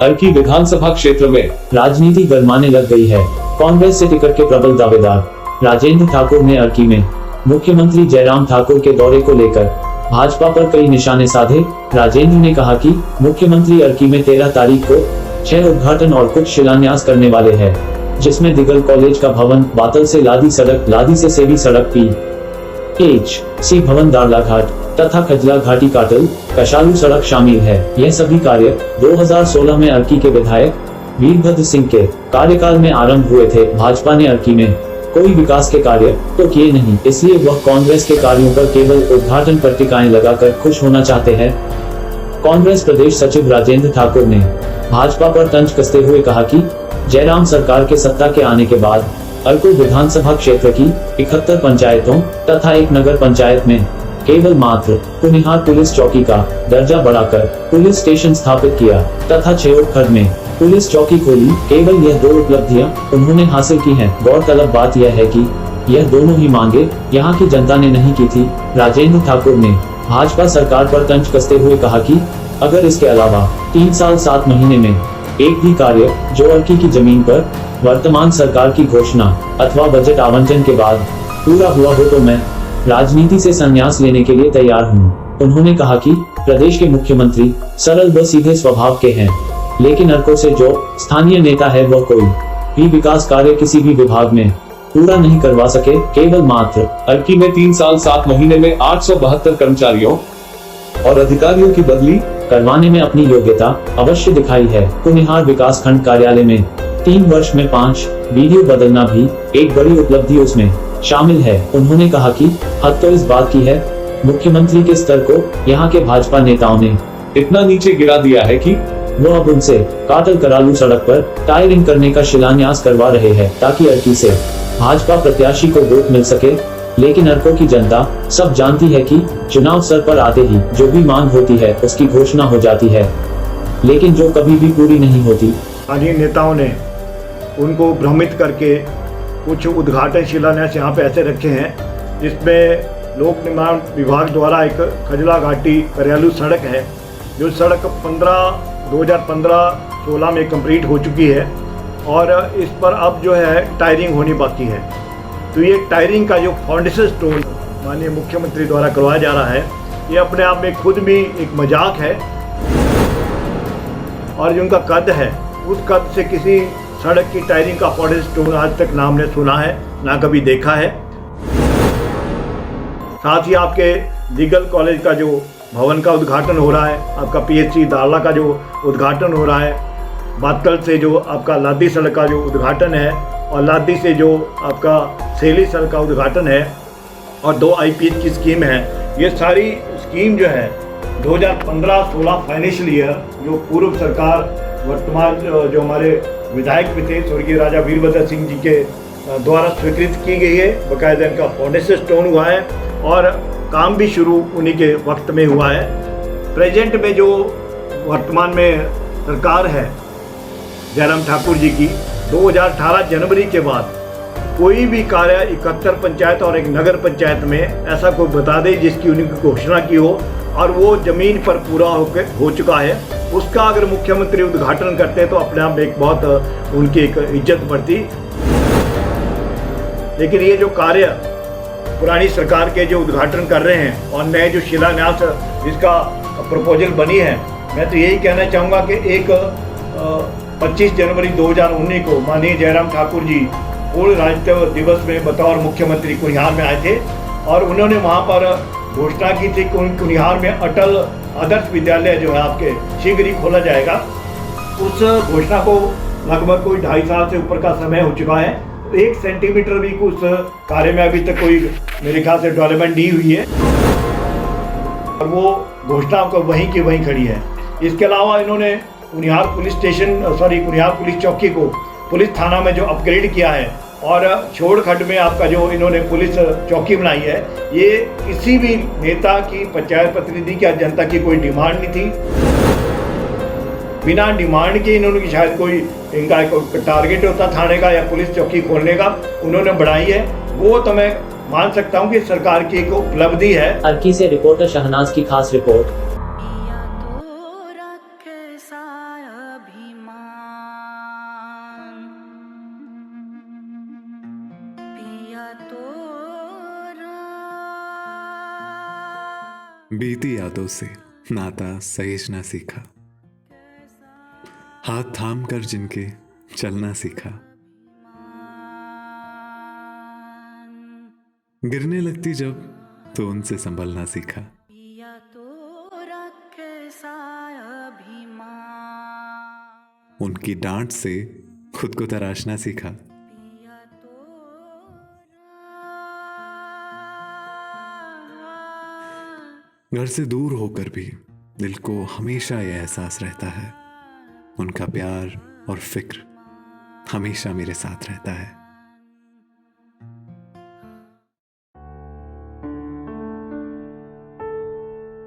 अर्की विधानसभा क्षेत्र में राजनीति गरमाने लग गई है। कांग्रेस से टिकट के प्रबल दावेदार राजेंद्र ठाकुर ने अर्की में मुख्यमंत्री जयराम ठाकुर के दौरे को लेकर भाजपा पर कई निशाने साधे। राजेंद्र ने कहा कि मुख्यमंत्री अर्की में 13 तारीख को 6 उद्घाटन और कुछ शिलान्यास करने वाले हैं, जिसमें दिगल कॉलेज का भवन, बातल से लादी सड़क, लादी से सेवी सड़क, PHC भवन, दारला घाट तथा खजला घाटी काटल कशालू सड़क शामिल है। यह सभी कार्य 2016 में अर्की के विधायक वीरभद्र सिंह के कार्यकाल में आरंभ हुए थे। भाजपा ने अर्की में कोई विकास के कार्य तो किए नहीं, इसलिए वह कांग्रेस के कार्यों पर केवल उद्घाटन पट्टिकाएं लगाकर खुश होना चाहते हैं। कांग्रेस प्रदेश सचिव राजेंद्र ठाकुर ने भाजपा पर तंज कसते हुए कहा कि जयराम सरकार के सत्ता के आने के बाद अर्की विधानसभा क्षेत्र की 71 पंचायतों तथा एक नगर पंचायत में केवल मात्र कुनिहार पुलिस चौकी का दर्जा बढ़ाकर पुलिस स्टेशन स्थापित किया तथा छेड़खड़ में पुलिस चौकी खोली। केवल यह 2 उपलब्धियां उन्होंने हासिल की हैं। गौरतलब बात यह है कि यह दोनों ही मांगे यहाँ की जनता ने नहीं की थी। राजेंद्र ठाकुर ने भाजपा सरकार पर तंज कसते हुए कहा कि अगर इसके अलावा 3 साल 7 महीने में एक भी कार्य जो अर्की की जमीन पर वर्तमान सरकार की घोषणा अथवा बजट आवंटन के बाद पूरा हुआ हो तो मैं राजनीति से संन्यास लेने के लिए तैयार हूँ। उन्होंने कहा कि प्रदेश के मुख्यमंत्री सरल व सीधे स्वभाव के हैं, लेकिन अर्की से जो स्थानीय नेता है वह कोई भी विकास कार्य किसी भी विभाग में पूरा नहीं करवा सके। केवल मात्र अर्की में 3 साल 7 महीने में 872 कर्मचारियों और अधिकारियों की बदली करवाने में अपनी योग्यता अवश्य दिखाई है। कुनिहार विकास खंड कार्यालय में 3 वर्ष में 5 वीडियो बदलना भी एक बड़ी उपलब्धि उसमें शामिल है। उन्होंने कहा कि हद तो इस बात की है, मुख्यमंत्री के स्तर को यहाँ के भाजपा नेताओं ने इतना नीचे गिरा दिया है कि वो अब उनसे काटल करालू सड़क पर टायरिंग करने का शिलान्यास करवा रहे हैं, ताकि अर्की से भाजपा प्रत्याशी को वोट मिल सके। लेकिन अर्की की जनता सब जानती है कि चुनाव सर पर आते ही जो भी मांग होती है उसकी घोषणा हो जाती है, लेकिन जो कभी भी पूरी नहीं होती। स्थानीय नेताओं ने उनको भ्रमित करके कुछ उद्घाटन शिलान्यास यहाँ पे ऐसे रखे हैं, जिसमें लोक निर्माण विभाग द्वारा एक खजला घाटी करियालू सड़क है, जो सड़क 2015-16 में कंप्लीट हो चुकी है और इस पर अब जो है टायरिंग होनी बाकी है। तो ये टायरिंग का जो फाउंडेशन स्टोन माननीय मुख्यमंत्री द्वारा करवाया जा रहा है, ये अपने आप में खुद भी एक मजाक है। और जो उनका कद है, उस कद से किसी सड़क की टायरिंग का फाउंडेशन स्टोन आज तक ना हमने सुना है, ना कभी देखा है। साथ ही आपके दिगल कॉलेज का जो भवन का उद्घाटन हो रहा है, आपका PHC दारला का जो उद्घाटन हो रहा है, बातल से जो आपका लादी सड़क का जो उद्घाटन है और लादी से जो आपका सेली सड़क का उद्घाटन है और 2 IPH की स्कीम है, ये सारी स्कीम जो है 2015-16 फाइनेंशियल ईयर जो पूर्व सरकार वर्तमान जो हमारे विधायक भी थे स्वर्गीय राजा वीरभद्र सिंह जी के द्वारा स्वीकृत की गई है। बाकायदा इनका फाउंडेशन स्टोन हुआ है और काम भी शुरू उन्हीं के वक्त में हुआ है। प्रेजेंट में जो वर्तमान में सरकार है जयराम ठाकुर जी की, 2018 जनवरी के बाद कोई भी कार्य 71 पंचायत और एक नगर पंचायत में ऐसा कोई बता दे जिसकी उन्होंने घोषणा की हो और वो जमीन पर पूरा हो चुका है, उसका अगर मुख्यमंत्री उद्घाटन करते तो अपने आप में एक बहुत उनकी एक इज्जत बढ़ती। लेकिन ये जो कार्य पुरानी सरकार के जो उद्घाटन कर रहे हैं और नए जो शिलान्यास जिसका प्रपोजल बनी है, मैं तो यही कहना चाहूँगा कि एक 25 जनवरी 2019 को माननीय जयराम ठाकुर जी पूर्ण राज्यत्व दिवस में बतौर मुख्यमंत्री कुनिहार में आए थे और उन्होंने वहाँ पर घोषणा की थी कि कुनिहार में अटल आदर्श विद्यालय जो है आपके शीघ्र ही खोला जाएगा। उस घोषणा को लगभग कोई 2.5 साल से ऊपर का समय हो चुका है, 1 सेंटीमीटर भी उस कार्य में अभी तक कोई मेरे ख्याल से डेवलपमेंट नहीं हुई है और वो घोषणा को वहीं की वहीं खड़ी है। इसके अलावा इन्होंने कुनिहार पुलिस चौकी को पुलिस थाना में जो अपग्रेड किया है और छोड़खंड में आपका जो इन्होंने पुलिस चौकी बनाई है, ये किसी भी नेता की, पंचायत प्रतिनिधि की, जनता की कोई डिमांड नहीं थी। बिना डिमांड के इन्होंने शायद कोई इनका टारगेट होता थाने का या पुलिस चौकी खोलने का, उन्होंने बढ़ाई है। वो तो मैं मान सकता हूँ कि सरकार की एक उपलब्धि है। अर्की से रिपोर्टर शहनाज की खास रिपोर्ट। बीती यादों से नाता सहेजना सीखा, हाथ थाम कर जिनके चलना सीखा, गिरने लगती जब तो उनसे संभलना सीखा। उनकी डांट से खुद को तराशना सीखा। घर से दूर होकर भी दिल को हमेशा यह एहसास रहता है, उनका प्यार और फिक्र हमेशा मेरे साथ रहता है।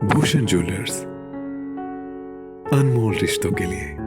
भूषण ज्वेलर्स, अनमोल रिश्तों के लिए।